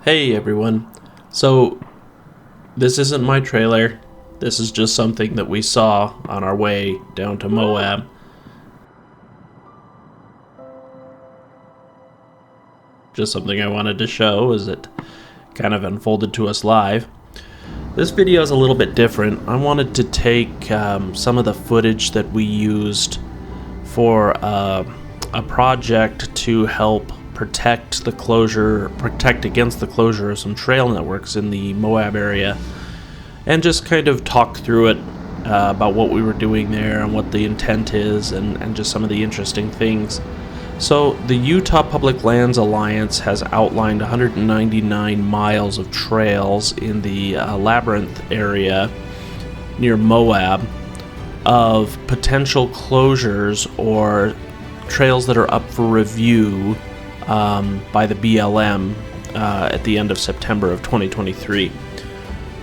Hey everyone. So, this isn't my trailer. This is just something that we saw on our way down to Moab. Just something I wanted to show as it kind of unfolded to us live. This video is a little bit different. I wanted to take some of the footage that we used for a project to help protect against the closure of some trail networks in the Moab area, and just kind of talk through it about what we were doing there and what the intent is, and just some of the interesting things. So the Utah Public Lands Alliance has outlined 199 miles of trails in the Labyrinth area near Moab of potential closures or trails that are up for review by the BLM at the end of September of 2023.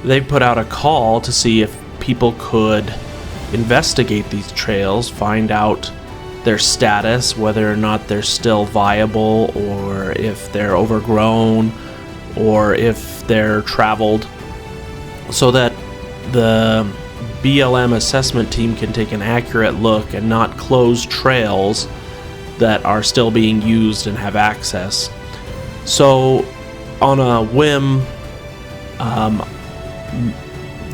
They put out a call to see if people could investigate these trails, find out their status, whether or not they're still viable, or if they're overgrown, or if they're traveled, so that the BLM assessment team can take an accurate look and not close trails that are still being used and have access. So on a whim,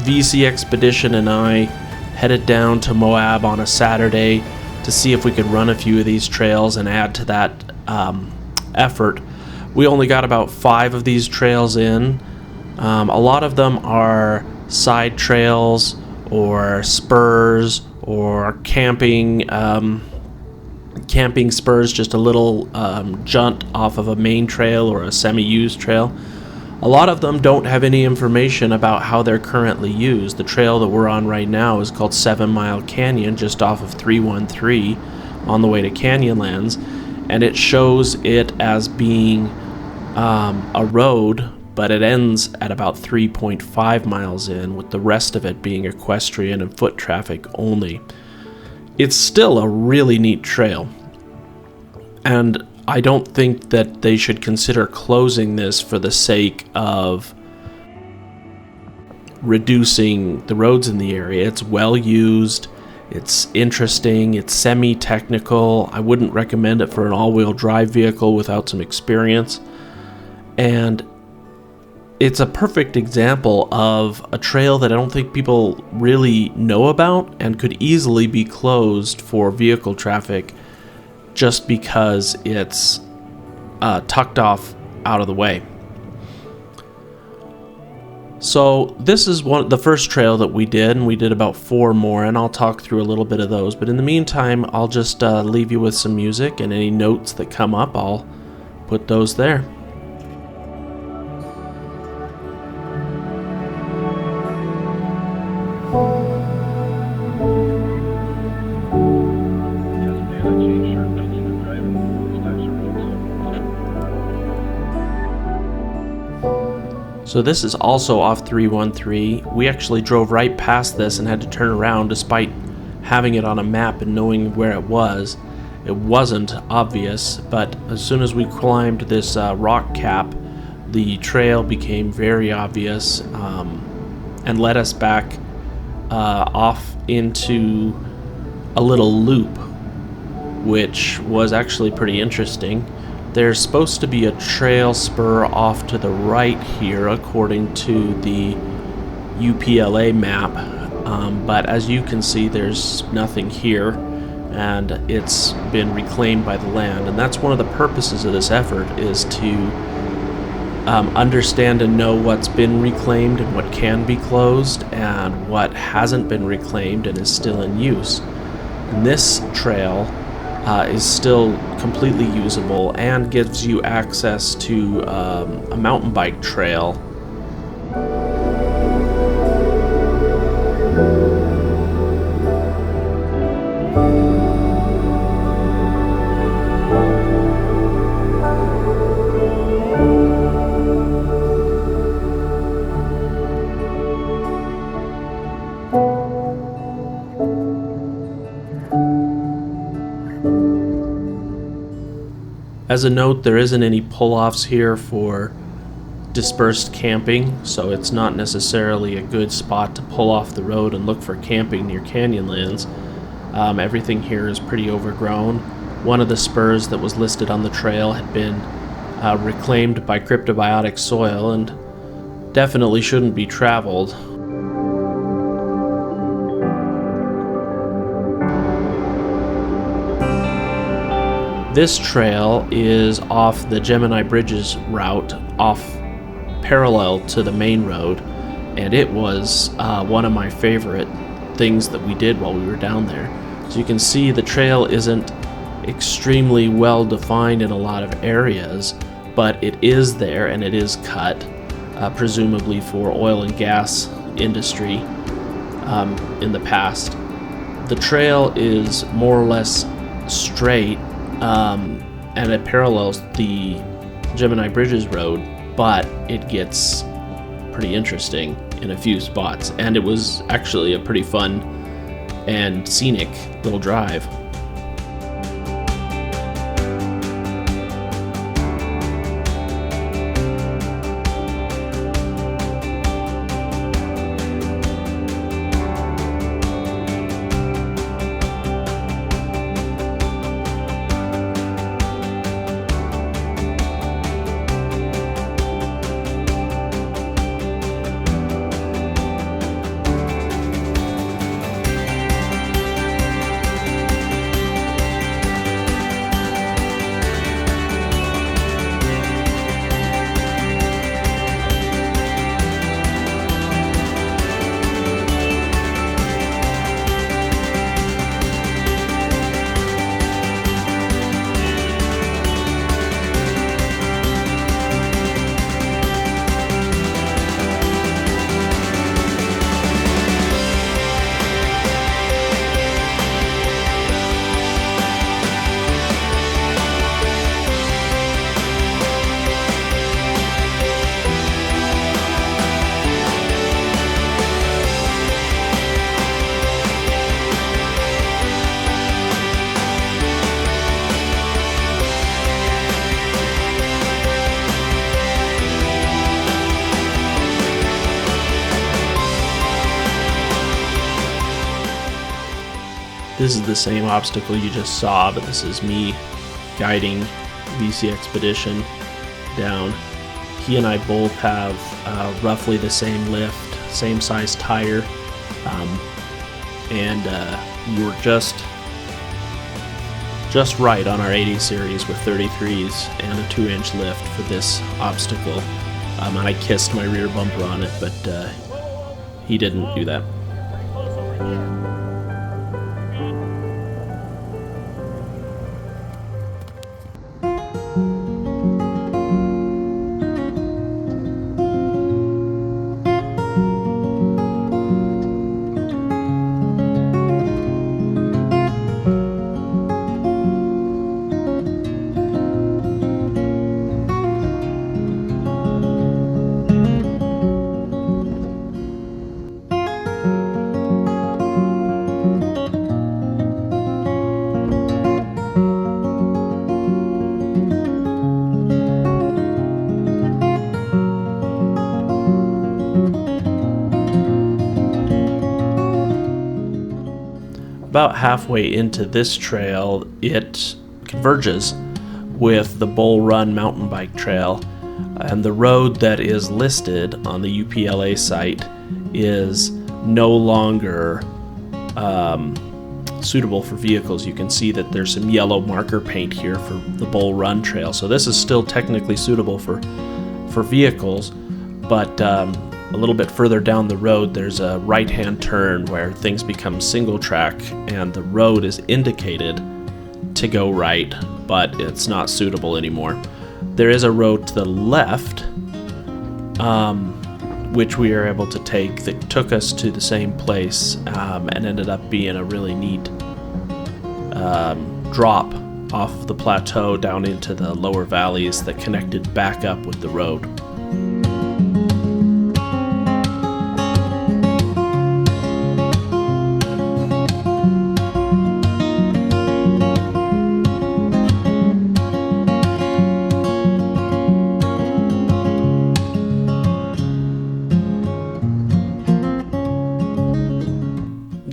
VC Expedition and I headed down to Moab on a Saturday to see if we could run a few of these trails and add to that effort. We only got about 5 of these trails in. A lot of them are side trails or spurs or camping spurs, just a little jaunt off of a main trail or a semi-used trail. A lot of them don't have any information about how they're currently used. The trail that we're on right now is called 7 Mile Canyon, just off of 313 on the way to Canyonlands, and it shows it as being a road, but it ends at about 3.5 miles in, with the rest of it being equestrian and foot traffic only. It's still a really neat trail, and I don't think that they should consider closing this for the sake of reducing the roads in the area. It's well used, it's interesting, it's semi-technical. I wouldn't recommend it for an all-wheel drive vehicle without some experience, and it's a perfect example of a trail that I don't think people really know about and could easily be closed for vehicle traffic just because it's tucked off out of the way. So this is the first trail that we did, and we did about 4 more, and I'll talk through a little bit of those. But in the meantime, I'll just leave you with some music, and any notes that come up, I'll put those there. So this is also off 313. We actually drove right past this and had to turn around despite having it on a map and knowing where it was. It wasn't obvious, but as soon as we climbed this rock cap, the trail became very obvious and led us back off into a little loop, which was actually pretty interesting. There's supposed to be a trail spur off to the right here, according to the UPLA map, but as you can see, there's nothing here, and it's been reclaimed by the land. And that's one of the purposes of this effort, is to understand and know what's been reclaimed and what can be closed and what hasn't been reclaimed and is still in use. And this trail is still completely usable and gives you access to a mountain bike trail. As a note, there isn't any pull-offs here for dispersed camping, so it's not necessarily a good spot to pull off the road and look for camping near Canyonlands. Everything here is pretty overgrown. One of the spurs that was listed on the trail had been reclaimed by cryptobiotic soil and definitely shouldn't be traveled. This trail is off the Gemini Bridges route, off parallel to the main road, and it was one of my favorite things that we did while we were down there. So you can see the trail isn't extremely well defined in a lot of areas, but it is there and it is cut, presumably for oil and gas industry in the past. The trail is more or less straight, and it parallels the Gemini Bridges road, but it gets pretty interesting in a few spots, and it was actually a pretty fun and scenic little drive. This is the same obstacle you just saw, but this is me guiding VC Expedition down. He and I both have roughly the same lift, same size tire, and we were just right on our 80 series with 33s and a 2-inch lift for this obstacle. And I kissed my rear bumper on it, but he didn't do that. About halfway into this trail, it converges with the Bull Run mountain bike trail, and the road that is listed on the UPLA site is no longer suitable for vehicles. You can see that there's some yellow marker paint here for the Bull Run trail, so this is still technically suitable for vehicles, but a little bit further down the road there's a right-hand turn where things become single track and the road is indicated to go right, but it's not suitable anymore. There is a road to the left which we are able to take that took us to the same place and ended up being a really neat drop off the plateau down into the lower valleys that connected back up with the road.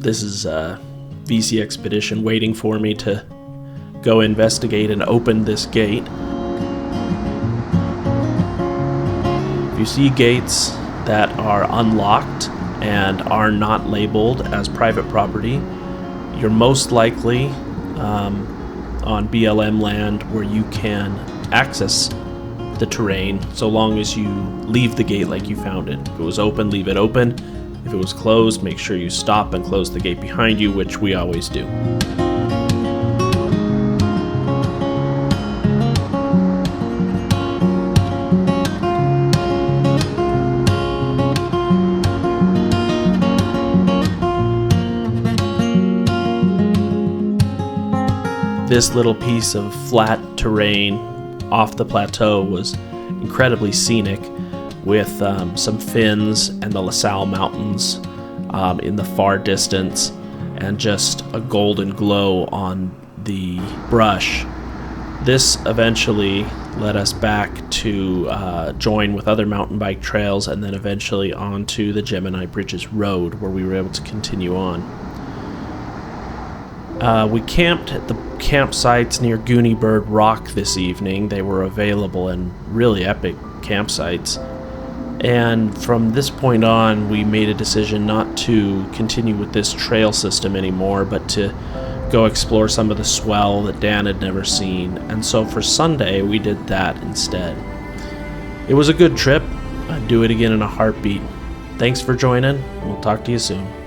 This is a VC Expedition waiting for me to go investigate and open this gate. If you see gates that are unlocked and are not labeled as private property, you're most likely on BLM land where you can access the terrain so long as you leave the gate like you found it. If it was open, leave it open. If it was closed, make sure you stop and close the gate behind you, which we always do. This little piece of flat terrain off the plateau was incredibly scenic, with some fins and the La Salle Mountains in the far distance, and just a golden glow on the brush. This eventually led us back to join with other mountain bike trails, and then eventually onto the Gemini Bridges road, where we were able to continue on. We camped at the campsites near Goonie Bird Rock this evening. They were available and really epic campsites. And from this point on, we made a decision not to continue with this trail system anymore, but to go explore some of the swell that Dan had never seen. And so for Sunday, we did that instead. It was a good trip. I'd do it again in a heartbeat. Thanks for joining. We'll talk to you soon.